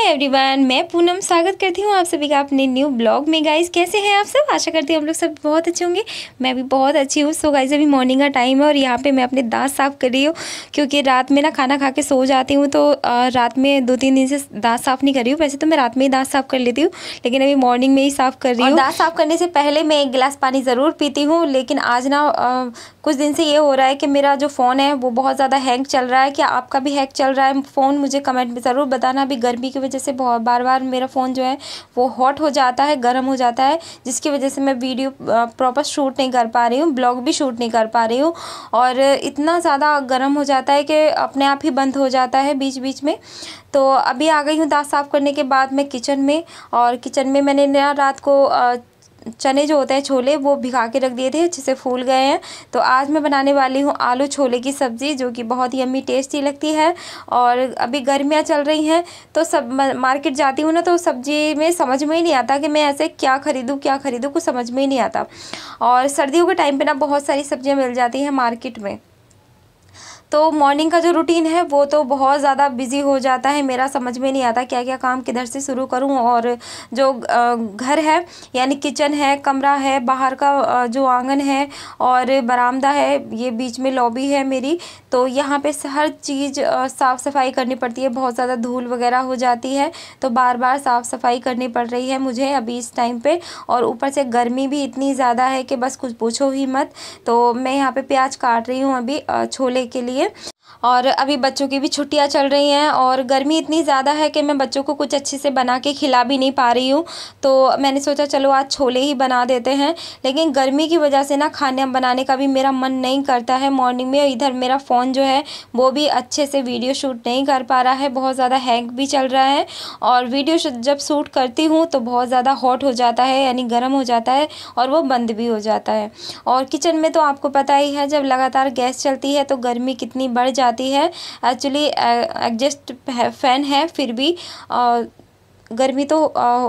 Everyone, मैं पूनम स्वागत करती हूँ आप सभी का अपने न्यू ब्लॉग में। गाइस कैसे हैं आप सब? आशा करती हूँ हम लोग सब बहुत अच्छे होंगे। मैं भी बहुत अच्छी हूँ। सो गाइस अभी मॉर्निंग का टाइम है और यहाँ पे मैं अपने दांत साफ़ कर रही हूँ क्योंकि रात में ना खाना खा के सो जाती हूँ, तो रात में 2-3 दिन से दांत साफ़ नहीं कर रही हूँ। वैसे तो मैं रात में ही दाँत साफ़ कर लेती हूँ, लेकिन अभी मॉर्निंग में ही साफ़ कर रही हूँ। दाँत साफ़ करने से पहले मैं 1 गिलास पानी ज़रूर पीती हूँ, लेकिन आज ना कुछ दिन से ये हो रहा है कि मेरा जो फ़ोन है वो बहुत ज़्यादा हैंग चल रहा है। क्या आपका भी हैंग चल रहा है फ़ोन? मुझे कमेंट में ज़रूर बताना। अभी गर्मी की वजह से बहुत बार मेरा फ़ोन जो है वो हॉट हो जाता है, गर्म हो जाता है, जिसकी वजह से मैं वीडियो प्रॉपर शूट नहीं कर पा रही हूँ, ब्लॉग भी शूट नहीं कर पा रही हूँ। और इतना ज़्यादा गर्म हो जाता है कि अपने आप ही बंद हो जाता है बीच बीच में। तो अभी आ गई हूँ दांत साफ़ करने के बाद मैं किचन में, और किचन में मैंने ना रात को चने जो होते हैं छोले वो भिगा के रख दिए थे, अच्छे से फूल गए हैं। तो आज मैं बनाने वाली हूँ आलू छोले की सब्ज़ी, जो कि बहुत ही यम्मी टेस्टी लगती है। और अभी गर्मियाँ चल रही हैं तो सब मार्केट जाती हूँ ना, तो सब्ज़ी में समझ में ही नहीं आता कि मैं ऐसे क्या ख़रीदूँ कुछ समझ में ही नहीं आता। और सर्दियों के टाइम पे ना बहुत सारी सब्ज़ियाँ मिल जाती हैं मार्केट में, तो मॉर्निंग का जो रूटीन है वो तो बहुत ज़्यादा बिज़ी हो जाता है। मेरा समझ में नहीं आता क्या क्या काम किधर से शुरू करूं। और जो घर है यानी किचन है, कमरा है, बाहर का जो आंगन है और बरामदा है, ये बीच में लॉबी है मेरी, तो यहाँ पे हर चीज़ साफ़ सफाई करनी पड़ती है। बहुत ज़्यादा धूल वगैरह हो जाती है, तो बार बार साफ़ सफाई करनी पड़ रही है मुझे अभी इस टाइम पे। और ऊपर से गर्मी भी इतनी ज़्यादा है कि बस कुछ पूछो ही मत। तो मैं यहाँ पे प्याज काट रही हूँ अभी छोले के लिए। और अभी बच्चों की भी छुट्टियां चल रही हैं और गर्मी इतनी ज़्यादा है कि मैं बच्चों को कुछ अच्छे से बना के खिला भी नहीं पा रही हूँ। तो मैंने सोचा चलो आज छोले ही बना देते हैं, लेकिन गर्मी की वजह से ना खाने बनाने का भी मेरा मन नहीं करता है मॉर्निंग में। इधर मेरा फ़ोन जो है वो भी अच्छे से वीडियो शूट नहीं कर पा रहा है, बहुत ज़्यादा हैंग भी चल रहा है। और वीडियो जब शूट करती हूँ तो बहुत ज़्यादा हॉट हो जाता है, यानी गर्म हो जाता है, और वो बंद भी हो जाता है। और किचन में तो आपको पता ही है, जब लगातार गैस चलती है तो गर्मी कितनी बढ़ जाती है। एक्चुअली एडजस्ट फैन है, फिर भी गर्मी तो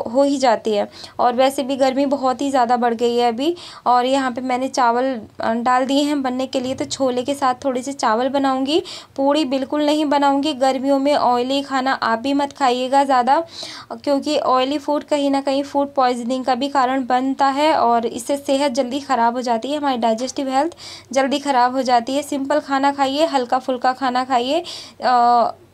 हो ही जाती है। और वैसे भी गर्मी बहुत ही ज़्यादा बढ़ गई है अभी। और यहाँ पे मैंने चावल डाल दिए हैं बनने के लिए, तो छोले के साथ थोड़े से चावल बनाऊंगी, पूड़ी बिल्कुल नहीं बनाऊंगी। गर्मियों में ऑयली खाना आप भी मत खाइएगा ज़्यादा, क्योंकि ऑयली फूड कहीं ना कहीं फूड पॉइजनिंग का भी कारण बनता है और इससे सेहत जल्दी ख़राब हो जाती है, हमारी डाइजेस्टिव हेल्थ जल्दी ख़राब हो जाती है। सिंपल खाना खाइए, हल्का फुल्का खाना खाइए,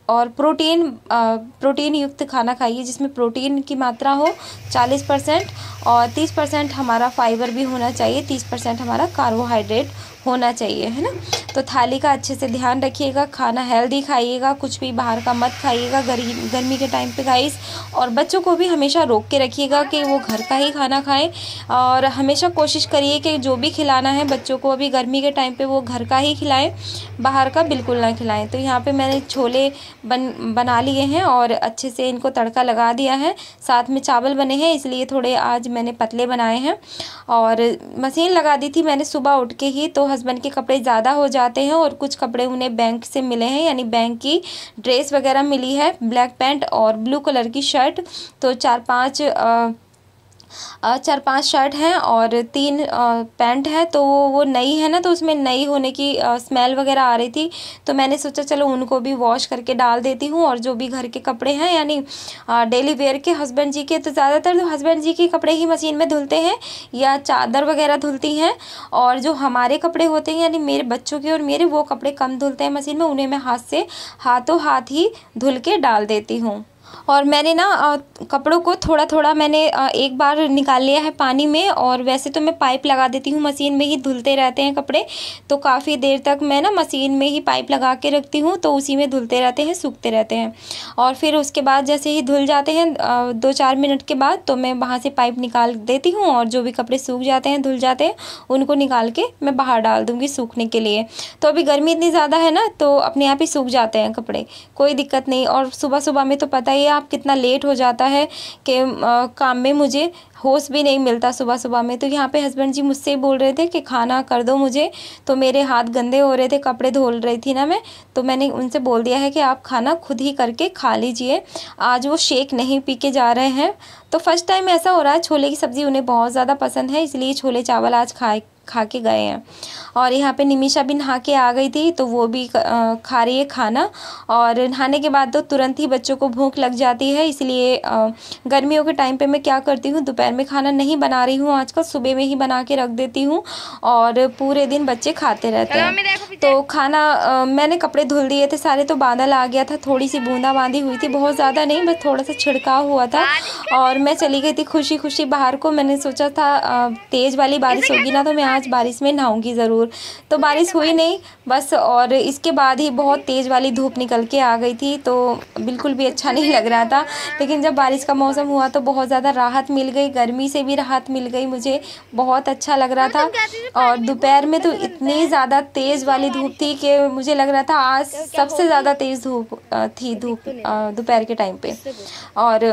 और प्रोटीन युक्त खाना खाइए जिसमें प्रोटीन की मात्रा हो 40% और 30% हमारा फाइबर भी होना चाहिए, 30% हमारा कार्बोहाइड्रेट होना चाहिए, है ना। तो थाली का अच्छे से ध्यान रखिएगा, खाना हेल्दी खाइएगा, कुछ भी बाहर का मत खाइएगा गर्मी के टाइम पे गाइस। और बच्चों को भी हमेशा रोक के रखिएगा कि वो घर का ही खाना खाएं, और हमेशा कोशिश करिए कि जो भी खिलाना है बच्चों को अभी गर्मी के टाइम पे वो घर का ही खिलाएं, बाहर का बिल्कुल ना खिलाएं। तो यहाँ पे मैंने छोले बना लिए हैं और अच्छे से इनको तड़का लगा दिया है। साथ में चावल बने हैं, इसलिए थोड़े आज मैंने पतले बनाए हैं। और मशीन लगा दी थी मैंने सुबह उठ के ही, तो हस्बैंड के कपड़े ज़्यादा हो जाते हैं और कुछ कपड़े उन्हें बैंक से मिले हैं, यानी बैंक की ड्रेस वगैरह मिली है, ब्लैक पैंट और ब्लू कलर की शर्ट। तो 4-5 शर्ट हैं और 3 पैंट है। तो वो नई है ना, तो उसमें नई होने की स्मेल वगैरह आ रही थी, तो मैंने सोचा चलो उनको भी वॉश करके डाल देती हूँ। और जो भी घर के कपड़े हैं यानी डेली वेयर के हस्बैंड जी के, तो ज़्यादातर तो हस्बैंड जी के कपड़े ही मशीन में धुलते हैं या चादर वगैरह धुलती हैं। और जो हमारे कपड़े होते हैं यानी मेरे बच्चों के और मेरे, वो कपड़े कम धुलते हैं मशीन में, उन्हें मैं हाथों हाथ ही धुल के डाल देती हूँ। और मैंने ना कपड़ों को थोड़ा थोड़ा मैंने एक बार निकाल लिया है पानी में, और वैसे तो मैं पाइप लगा देती हूँ, मशीन में ही धुलते रहते हैं कपड़े, तो काफ़ी देर तक मैं ना मशीन में ही पाइप लगा के रखती हूँ, तो उसी में धुलते रहते हैं, सूखते रहते हैं। और फिर उसके बाद जैसे ही धुल जाते हैं 2-4 मिनट के बाद, तो मैं वहाँ से पाइप निकाल देती हूँ, और जो भी कपड़े सूख जाते हैं, धुल जाते हैं, उनको निकाल के मैं बाहर डाल दूँगी सूखने के लिए। तो अभी गर्मी इतनी ज़्यादा है ना, तो अपने आप ही सूख जाते हैं कपड़े, कोई दिक्कत नहीं। और सुबह सुबह में तो पता ही है आप कितना लेट हो जाता है कि काम में मुझे होश भी नहीं मिलता सुबह सुबह में। तो यहाँ पे हस्बैंड जी मुझसे बोल रहे थे कि खाना कर दो मुझे, तो मेरे हाथ गंदे हो रहे थे, कपड़े धुल रही थी ना मैं, तो मैंने उनसे बोल दिया है कि आप खाना खुद ही करके खा लीजिए। आज वो शेक नहीं पी के जा रहे हैं। तो फर्स्ट टाइम ऐसा हो रहा है, छोले की सब्ज़ी उन्हें बहुत ज़्यादा पसंद है, इसलिए छोले चावल आज खा के गए हैं। और यहाँ पे निमिषा भी नहा के आ गई थी, तो वो भी खा रही है खाना। और नहाने के बाद तो तुरंत ही बच्चों को भूख लग जाती है, इसलिए गर्मियों के टाइम पे मैं क्या करती हूँ, दोपहर में खाना नहीं बना रही हूँ आजकल, सुबह में ही बना के रख देती हूँ और पूरे दिन बच्चे खाते रहते हैं। तो खाना मैंने कपड़े धुल दिए थे सारे, तो बादल आ गया था, थोड़ी सी बूंदाबांदी हुई थी, बहुत ज़्यादा नहीं, बस थोड़ा सा छिड़काव हुआ था। और मैं चली गई थी खुशी खुशी बाहर को। मैंने सोचा था तेज़ वाली बारिश होगी ना, तो मैं आज बारिश में नहाऊंगी ज़रूर। तो बारिश हुई नहीं बस, और इसके बाद ही बहुत तेज़ वाली धूप निकल के आ गई थी, तो बिल्कुल भी अच्छा नहीं लग रहा था। लेकिन जब बारिश का मौसम हुआ तो बहुत ज़्यादा राहत मिल गई, गर्मी से भी राहत मिल गई, मुझे बहुत अच्छा लग रहा था। और दोपहर में तो इतनी ज़्यादा तेज़ वाली धूप थी कि मुझे लग रहा था आज सबसे ज़्यादा तेज़ धूप थी दोपहर के टाइम पे। और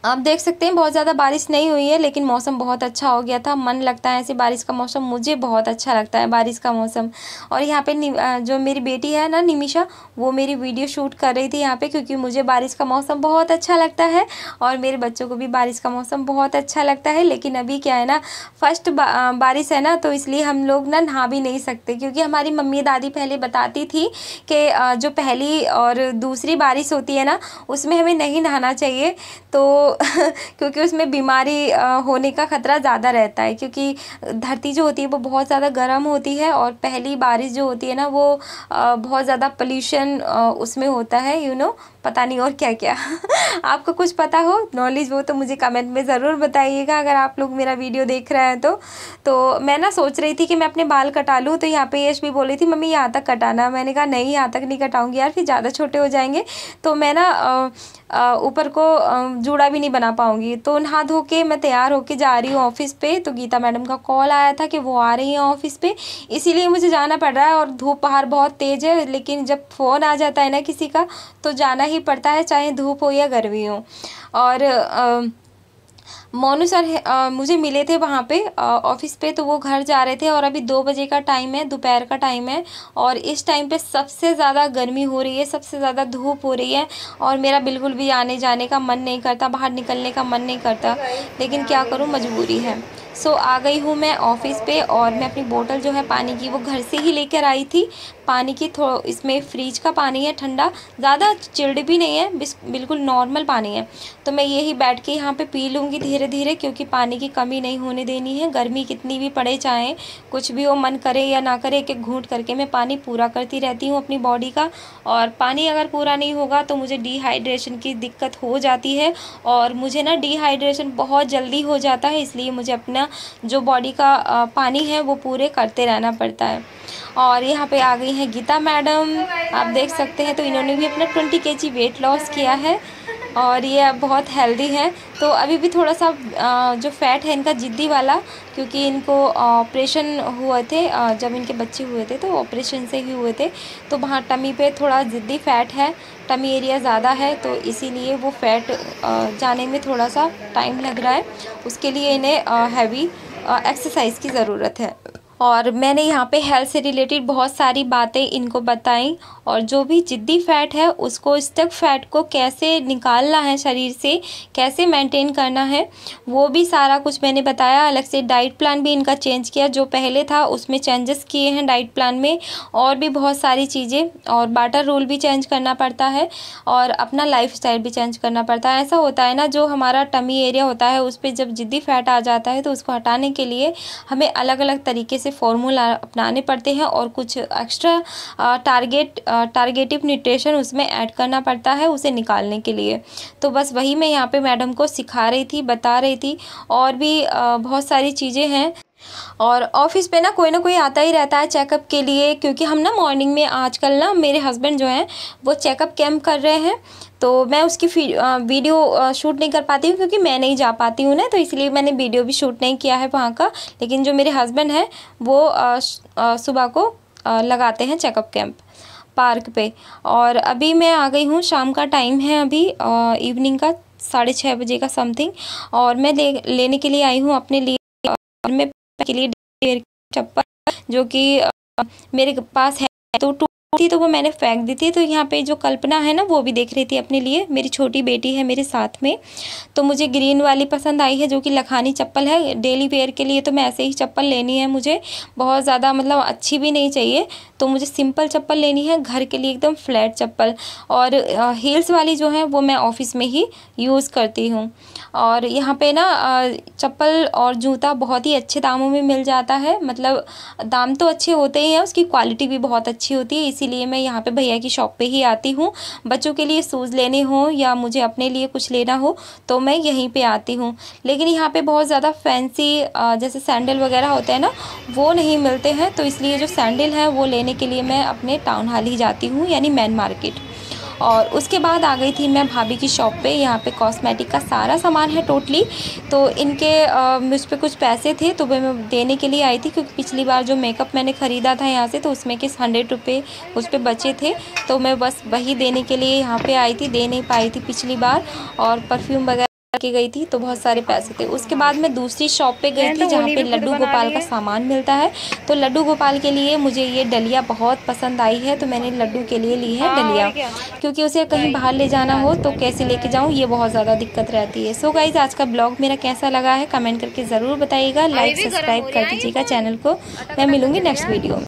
आप देख सकते हैं बहुत ज़्यादा बारिश नहीं हुई है, लेकिन मौसम बहुत अच्छा हो गया था। मन लगता है ऐसे बारिश का मौसम, मुझे बहुत अच्छा लगता है बारिश का मौसम। और यहाँ पे जो मेरी बेटी है ना निमिषा, वो मेरी वीडियो शूट कर रही थी यहाँ पे, क्योंकि मुझे बारिश का मौसम बहुत अच्छा लगता है और मेरे बच्चों को भी बारिश का मौसम बहुत अच्छा लगता है। लेकिन अभी क्या है ना, फर्स्ट बारिश है ना, तो इसलिए हम लोग ना नहा भी नहीं सकते, क्योंकि हमारी मम्मी दादी पहले बताती थी कि जो पहली और दूसरी बारिश होती है ना, उसमें हमें नहीं नहाना चाहिए, तो क्योंकि उसमें बीमारी होने का ख़तरा ज़्यादा रहता है, क्योंकि धरती जो होती है वो बहुत ज़्यादा गर्म होती है और पहली बारिश जो होती है ना, वो बहुत ज़्यादा पोल्यूशन उसमें होता है, पता नहीं और क्या क्या आपको कुछ पता हो नॉलेज वो तो मुझे कमेंट में ज़रूर बताइएगा, अगर आप लोग मेरा वीडियो देख रहे हैं तो मैं ना सोच रही थी कि मैं अपने बाल कटा लूँ। तो यहाँ पे यश भी बोल रही थी मम्मी यहाँ तक कटाना, मैंने कहा नहीं यहाँ तक नहीं कटाऊंगी यार, फिर ज़्यादा छोटे हो जाएंगे, तो मैं ना ऊपर को जूड़ा भी नहीं बना पाऊंगी। तो नहा धो के मैं तैयार होके जा रही हूँ ऑफिस पे, तो गीता मैडम का कॉल आया था कि वो आ रही हैं ऑफिस पे, इसीलिए मुझे जाना पड़ रहा है। और धूप बाहर बहुत तेज़ है, लेकिन जब फ़ोन आ जाता है ना किसी का, तो जाना ही पड़ता है, चाहे धूप हो या गर्मी हो। और मोनू सर मुझे मिले थे वहाँ पे ऑफिस पे, तो वो घर जा रहे थे और अभी 2 बजे का टाइम है, दोपहर का टाइम है, और इस टाइम पे सबसे ज़्यादा गर्मी हो रही है, सबसे ज़्यादा धूप हो रही है, और मेरा बिल्कुल भी आने जाने का मन नहीं करता, बाहर निकलने का मन नहीं करता, लेकिन क्या करूँ, मजबूरी है। सो आ गई हूँ मैं ऑफिस पे, और मैं अपनी बोतल जो है पानी की वो घर से ही लेकर आई थी, पानी की इसमें फ्रिज का पानी है, ठंडा, ज़्यादा चिल्ड भी नहीं है, बिल्कुल नॉर्मल पानी है। तो मैं यही बैठ के यहाँ पे पी लूँगी धीरे धीरे, क्योंकि पानी की कमी नहीं होने देनी है। गर्मी कितनी भी पड़े, चाहे कुछ भी हो, मन करे या ना करे, एक एक घूंट करके मैं पानी पूरा करती रहती हूँ अपनी बॉडी का। और पानी अगर पूरा नहीं होगा तो मुझे डिहाइड्रेशन की दिक्कत हो जाती है, और मुझे ना डिहाइड्रेशन बहुत जल्दी हो जाता है, इसलिए मुझे अपना जो बॉडी का पानी है वो पूरे करते रहना पड़ता है। और यहाँ पे आ गई हैं गीता मैडम, आप देख सकते हैं, तो इन्होंने भी अपना 20 kg वेट लॉस किया है और ये अब बहुत हेल्दी है। तो अभी भी थोड़ा सा जो फैट है इनका जिद्दी वाला, क्योंकि इनको ऑपरेशन हुए थे, जब इनके बच्चे हुए थे तो ऑपरेशन से ही हुए थे, तो वहाँ टमी पे थोड़ा जिद्दी फैट है, टमी एरिया ज़्यादा है, तो इसीलिए वो फैट जाने में थोड़ा सा टाइम लग रहा है, उसके लिए इन्हें हैवी एक्सरसाइज की ज़रूरत है। और मैंने यहाँ पे हेल्थ से रिलेटेड बहुत सारी बातें इनको बताई, और जो भी जिद्दी फैट है उसको, स्टक फैट को कैसे निकालना है शरीर से, कैसे मेंटेन करना है, वो भी सारा कुछ मैंने बताया। अलग से डाइट प्लान भी इनका चेंज किया, जो पहले था उसमें चेंजेस किए हैं डाइट प्लान में, और भी बहुत सारी चीज़ें, और बाटर रूल भी चेंज करना पड़ता है, और अपना लाइफस्टाइल भी चेंज करना पड़ता है। ऐसा होता है ना, जो हमारा टमी एरिया होता है उस पर जब जिद्दी फैट आ जाता है, तो उसको हटाने के लिए हमें अलग अलग तरीके से फॉर्मूला अपनाने पड़ते हैं, और कुछ एक्स्ट्रा टारगेटिव न्यूट्रिशन उसमें ऐड करना पड़ता है उसे निकालने के लिए। तो बस वही मैं यहाँ पे मैडम को सिखा रही थी, बता रही थी, और भी बहुत सारी चीज़ें हैं। और ऑफिस पे ना कोई आता ही रहता है चेकअप के लिए, क्योंकि हम ना मॉर्निंग में आजकल ना मेरे हस्बैंड जो हैं वो चेकअप कैंप कर रहे हैं, तो मैं उसकी वीडियो शूट नहीं कर पाती हूँ, क्योंकि मैं नहीं जा पाती हूँ ना, तो इसलिए मैंने वीडियो भी शूट नहीं किया है वहाँ का। लेकिन जो मेरे हस्बैंड हैं वो सुबह को लगाते हैं चेकअप कैंप पार्क पे। और अभी मैं आ गई हूँ, शाम का टाइम है अभी, इवनिंग का 6:30 बजे का समथिंग, और मैं लेने के लिए आई हूँ अपने लिए, और मैं के लिए चप्पल जो कि मेरे पास है तो थी तो वो मैंने फेंक दी थी। तो यहाँ पे जो कल्पना है ना वो भी देख रही थी अपने लिए, मेरी छोटी बेटी है मेरे साथ में। तो मुझे ग्रीन वाली पसंद आई है जो कि लखानी चप्पल है। डेली वेयर के लिए तो मैं ऐसे ही चप्पल लेनी है, मुझे बहुत ज़्यादा मतलब अच्छी भी नहीं चाहिए। तो मुझे सिंपल चप्पल लेनी है, घर के लिए एकदम फ्लैट चप्पल। और हील्स वाली जो है वो मैं ऑफिस में ही यूज़ करती हूँ। और यहाँ पे ना चप्पल और जूता बहुत ही अच्छे दामों में मिल जाता है। मतलब दाम तो अच्छे होते ही हैं, उसकी क्वालिटी भी बहुत अच्छी होती है। इसीलिए मैं यहाँ पे भैया की शॉप पे ही आती हूँ। बच्चों के लिए शूज़ लेने हो या मुझे अपने लिए कुछ लेना हो तो मैं यहीं पे आती हूँ। लेकिन यहाँ पे बहुत ज़्यादा फैंसी जैसे सैंडल वगैरह होते हैं ना, वो नहीं मिलते हैं। तो इसलिए जो सैंडल है वो लेने के लिए मैं अपने टाउन हॉल ही जाती हूँ, यानी मेन मार्केट। और उसके बाद आ गई थी मैं भाभी की शॉप पे। यहाँ पे कॉस्मेटिक का सारा सामान है टोटली। तो इनके मुझ पे कुछ पैसे थे तो मैं देने के लिए आई थी, क्योंकि पिछली बार जो मेकअप मैंने ख़रीदा था यहाँ से तो उसमें के 100 रुपये उस पर बचे थे। तो मैं बस वही देने के लिए यहाँ पे आई थी, दे नहीं पाई थी पिछली बार। और परफ्यूम वगैरह के गई थी तो बहुत सारे पैसे थे। उसके बाद मैं दूसरी शॉप पे गई थी जहाँ पे लड्डू गोपाल का सामान मिलता है। तो लड्डू गोपाल के लिए मुझे ये डलिया बहुत पसंद आई है, तो मैंने लड्डू के लिए ली है डलिया, क्योंकि उसे कहीं बाहर ले जाना हो तो कैसे लेके जाऊँ ये बहुत ज़्यादा दिक्कत रहती है। सो गाइज आज का ब्लॉग मेरा कैसा लगा है कमेंट करके ज़रूर बताइएगा। लाइक सब्सक्राइब कर दीजिएगा चैनल को। मैं मिलूँगी नेक्स्ट वीडियो में।